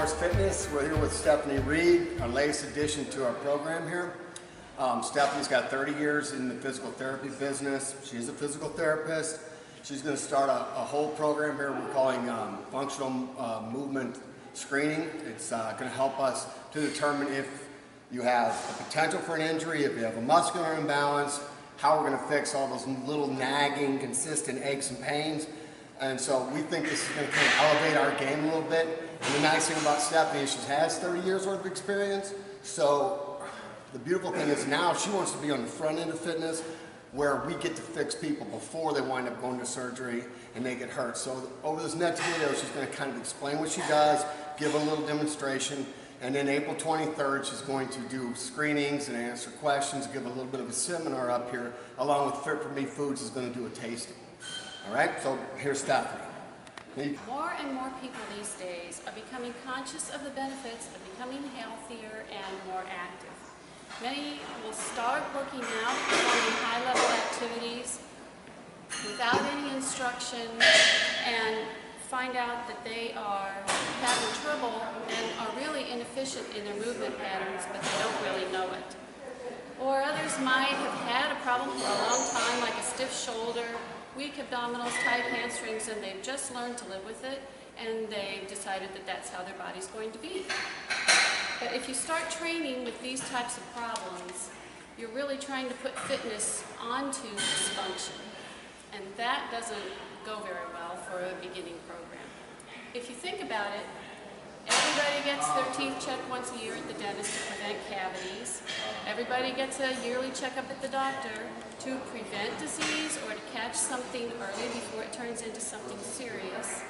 Horse Fitness. We're here with Stephanie Reed, our latest addition to our program here. Stephanie's got 30 years in the physical therapy business. She's a physical therapist. She's going to start a whole program here we're calling functional movement screening. It's going to help us to determine if you have a potential for an injury, if you have a muscular imbalance, how we're going to fix all those little nagging, consistent aches and pains. And so we think this is going to kind of elevate our game a little bit. And the nice thing about Stephanie is she has 30 years worth of experience. So the beautiful thing is now she wants to be on the front end of fitness where we get to fix people before they wind up going to surgery and they get hurt. So over this next video, she's going to kind of explain what she does, give a little demonstration, and then April 23rd, she's going to do screenings and answer questions, give a little bit of a seminar up here, along with Fit For Me Foods is going to do a tasting. All right, so here's Stephanie. More and more people these days are becoming conscious of the benefits of becoming healthier and more active. Many will start working out, performing high-level activities without any instruction and find out that they are having trouble and are really inefficient in their movement patterns, but they don't really know it. Or others might have had a problem for a long time, like a stiff shoulder, weak abdominals, tight hamstrings, and they've just learned to live with it, and they've decided that that's how their body's going to be. But if you start training with these types of problems, you're really trying to put fitness onto dysfunction, and that doesn't go very well for a beginning program. If you think about it, everybody gets their teeth checked once a year at the dentist to prevent cavities. Everybody gets a yearly checkup at the doctor to prevent disease or to catch something early before it turns into something serious.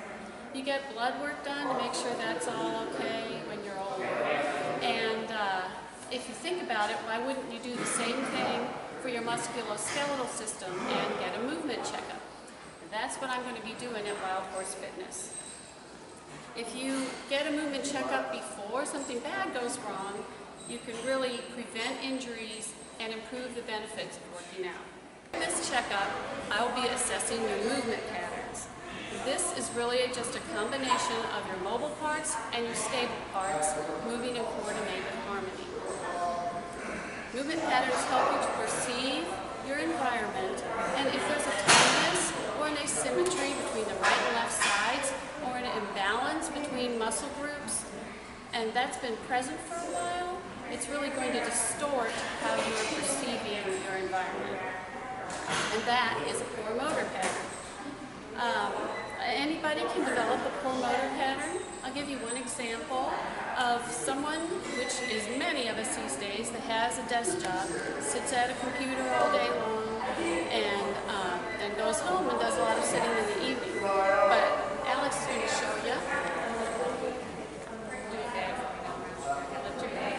You get blood work done to make sure that's all okay when you're older. And if you think about it, why wouldn't you do the same thing for your musculoskeletal system and get a movement checkup? And that's what I'm going to be doing at Wild Horse Fitness. If you get a movement checkup before something bad goes wrong, you can really prevent injuries and improve the benefits of working out. In this checkup, I will be assessing your movement patterns. This is really just a combination of your mobile parts and your stable parts moving in coordinated harmony. Movement patterns help you to perceive your environment, and if there's a tightness or an asymmetry between the right and left sides, or an imbalance between muscle groups, and that's been present for a while, it's really going to distort how you're perceiving your environment. And that is a poor motor pattern. Anybody can develop a poor motor pattern. I'll give you one example of someone, which is many of us these days, that has a desk job, sits at a computer all day long, and then goes home and does a lot of sitting in the evening. But Alex is going to show you. Lift your head.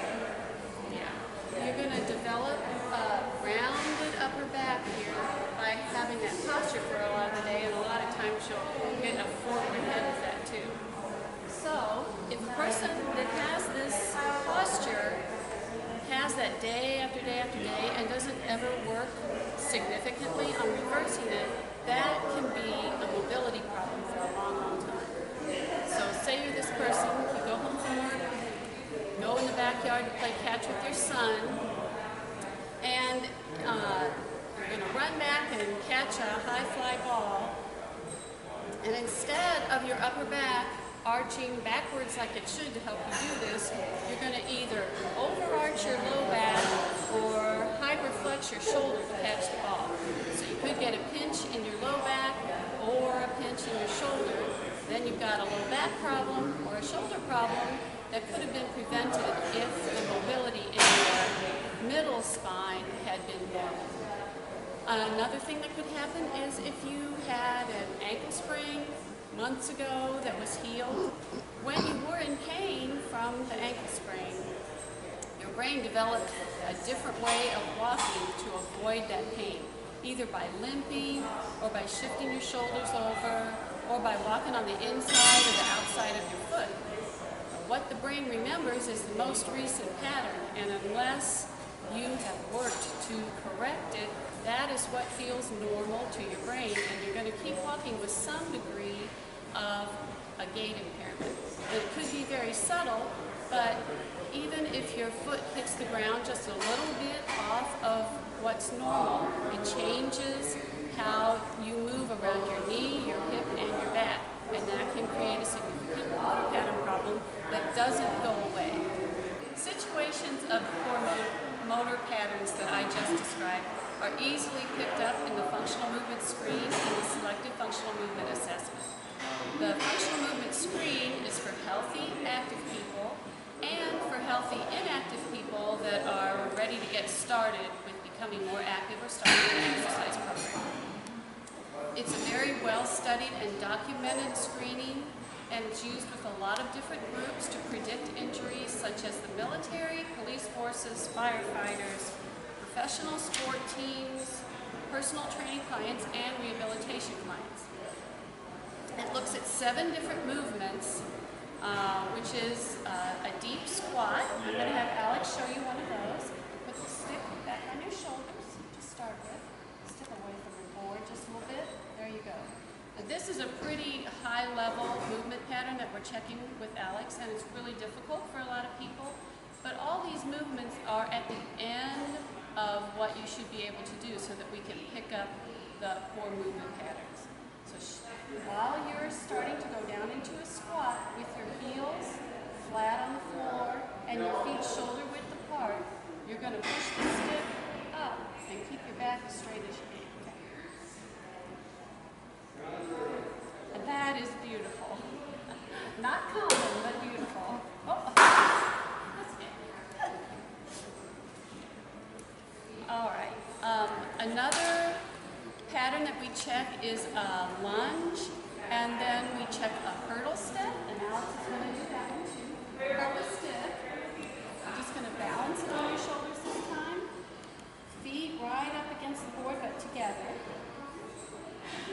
Yeah. You're going to develop a rounded upper back here by having that posture for a lot of the day, and a lot of times you'll get a forward head with that too. So, if a person that has this posture has that day after day after day and doesn't ever work significantly on reversing it, that can be a mobility problem for a long, long time. So say you're this person, you go home from work, go in the backyard to play catch with your son, and you're going to run back and catch a high fly ball, and instead of your upper back arching backwards like it should to help you do this, you're going to either overarch your low back or hyperflex your shoulder to catch the ball. So you could get a pinch in your low back or a pinch in your shoulder. Then you've got a low back problem or a shoulder problem that could have been prevented if the mobility in your middle spine had been normal. Another thing that could happen is if you had an ankle sprain months ago that was healed, when you were in pain from the ankle sprain, your brain developed a different way of walking to avoid that pain, either by limping or by shifting your shoulders over or by walking on the inside or the outside of your foot. What the brain remembers is the most recent pattern, and unless you have worked to correct it, that is what feels normal to your brain, and you're going to keep walking with some degree of a gait impairment. It could be very subtle, but even if your foot hits the ground just a little bit off of what's normal, it changes how you move around your knee, your hip, and your back. And that can create a significant motor pattern problem that doesn't go away. Situations of poor motor patterns that I just described are easily picked up in the functional movement screen and the selective functional movement assessment. The functional movement screen is for healthy, active people and for healthy, inactive people that are ready to get started with becoming more active or starting an exercise program. It's a very well-studied and documented screening, and it's used with a lot of different groups to predict injuries such as the military, police forces, firefighters, professional sport teams, personal training clients, and rehabilitation clients. It looks at 7 different movements, which is a deep squat. I'm going to have Alex show you one of those. Put the stick back on your shoulders to start with. Step away from the board just a little bit. There you go. Now, this is a pretty high-level movement pattern that we're checking with Alex, and it's really difficult for a lot of people. But all these movements are at the end of what you should be able to do so that we can pick up the poor movement patterns. So while you're starting to go down into a squat with your heels flat on the floor and your feet shoulder width apart, you're going to push the stick up and keep your back as straight as you can. And that is beautiful. Not common, but beautiful. Oh. All right. Another pattern that we check is a lunge, and then we check a hurdle step, and Alex is going to do that one too. Hurdle step. I'm just going to balance it on your shoulders this time. Feet right up against the board, but together.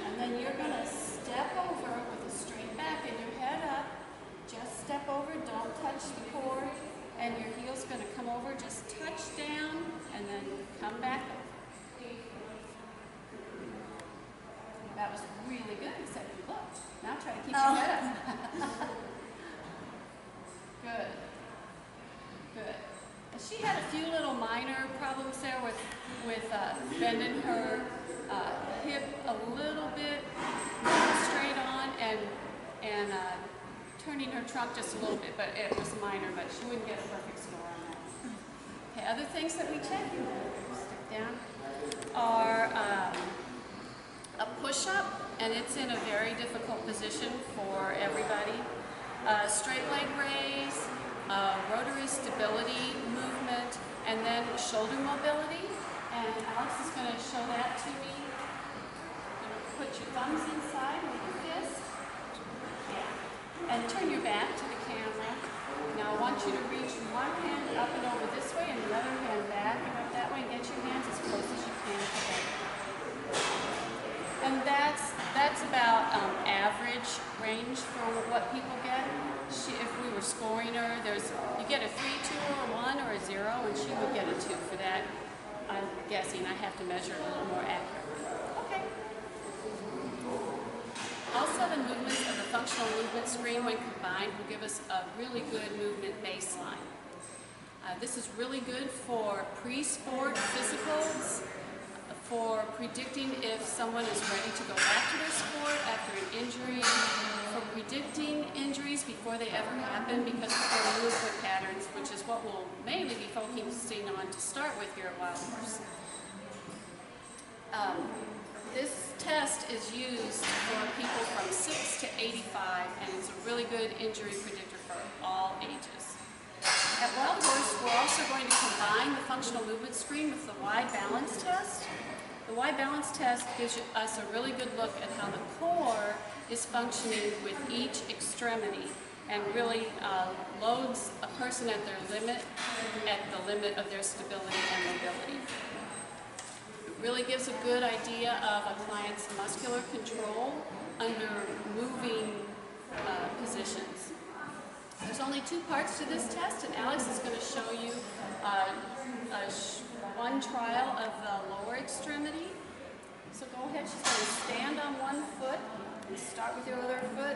And then you're going to step over with a straight back and your head up. Just step over, don't touch the board, and your heel's going to come over, just touch down, and then come back up. That was really good, except you looked. Now try to keep your head up. Good. Good. And she had a few little minor problems there with bending her hip a little bit, not straight on, and turning her trunk just a little bit, but it was minor, but she wouldn't get a perfect score on that. Okay, other things that we check, stick down, are a push-up, and it's in a very difficult position for everybody. Straight leg raise, rotary stability movement, and then shoulder mobility. And Alex is going to show that to me. Put your thumbs inside with your fist. And turn your back to the camera. Now I want you to reach one hand up and over this way and the other hand back and up that way, and get your hands as close as you can together. And that's about average range for what people get. If we were scoring her, you get a 3, 2, or a 1, or a 0, and she would get a 2 for that. I'm guessing I have to measure it a little more accurately. Okay. All 7 movements of the functional movement screen, when combined, will give us a really good movement baseline. This is really good for pre-sport physicals, for predicting if someone is ready to go back to their sport after an injury, for predicting injuries before they ever happen because of poor movement patterns, which is what we'll mainly be focusing on to start with here at Wild Horse. This test is used for people from 6 to 85, and it's a really good injury predictor for all ages. At Wild Horse, we're also going to combine the functional movement screen with the Y balance test. The Y balance test gives us a really good look at how the core is functioning with each extremity, and really loads a person at their limit, at the limit of their stability and mobility. It really gives a good idea of a client's muscular control under moving positions. There's only 2 parts to this test, and Alex is going to show you one trial of the lower extremity. So go ahead, she's going to stand on one foot and start with your other foot.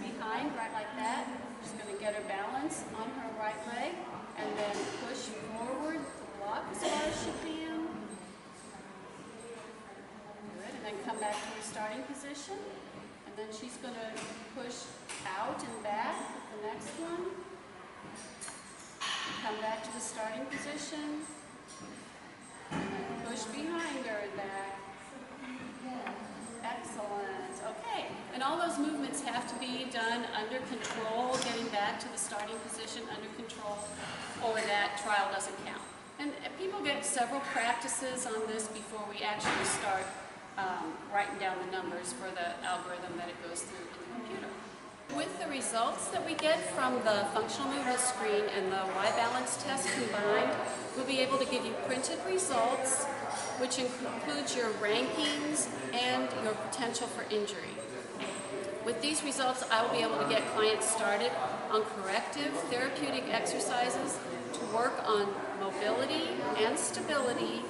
behind, right like that. She's going to get her balance on her right leg and then push forward the block as far as she can. Good, and then come back to her starting position. And then she's going to push out and back with the next one. Come back to the starting position. And then push behind her and back. Excellent. Okay. And all those movements have to be done under control, getting back to the starting position under control, or that trial doesn't count. And people get several practices on this before we actually start writing down the numbers for the algorithm that it goes through in the computer. With the results that we get from the functional movement screen and the Y-balance test combined, we'll be able to give you printed results, which includes your rankings and your potential for injury. With these results, I will be able to get clients started on corrective therapeutic exercises to work on mobility and stability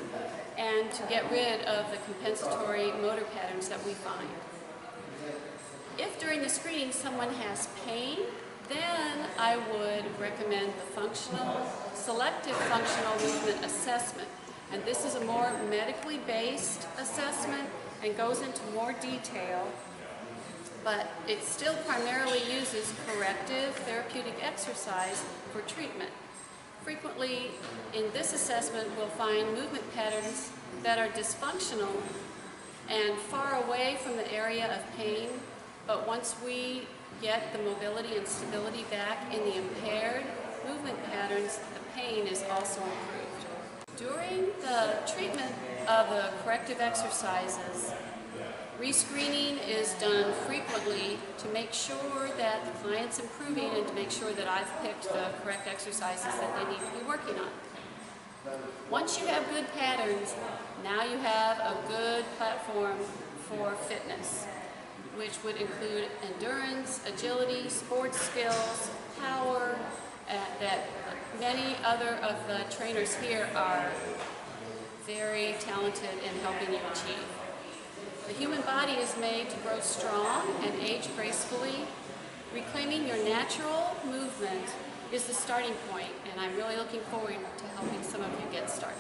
and to get rid of the compensatory motor patterns that we find. If during the screening someone has pain, then I would recommend the selective functional movement assessment. And this is a more medically based assessment and goes into more detail, but it still primarily uses corrective therapeutic exercise for treatment. Frequently in this assessment we'll find movement patterns that are dysfunctional and far away from the area of pain, but once we get the mobility and stability back in the impaired movement patterns, the pain is also improved. During the treatment of the corrective exercises, rescreening is done frequently to make sure that the client's improving and to make sure that I've picked the correct exercises that they need to be working on. Once you have good patterns, now you have a good platform for fitness, which would include endurance, agility, sports skills, power, that many other of the trainers here are very talented in helping you achieve. The human body is made to grow strong and age gracefully. Reclaiming your natural movement is the starting point, and I'm really looking forward to helping some of you get started.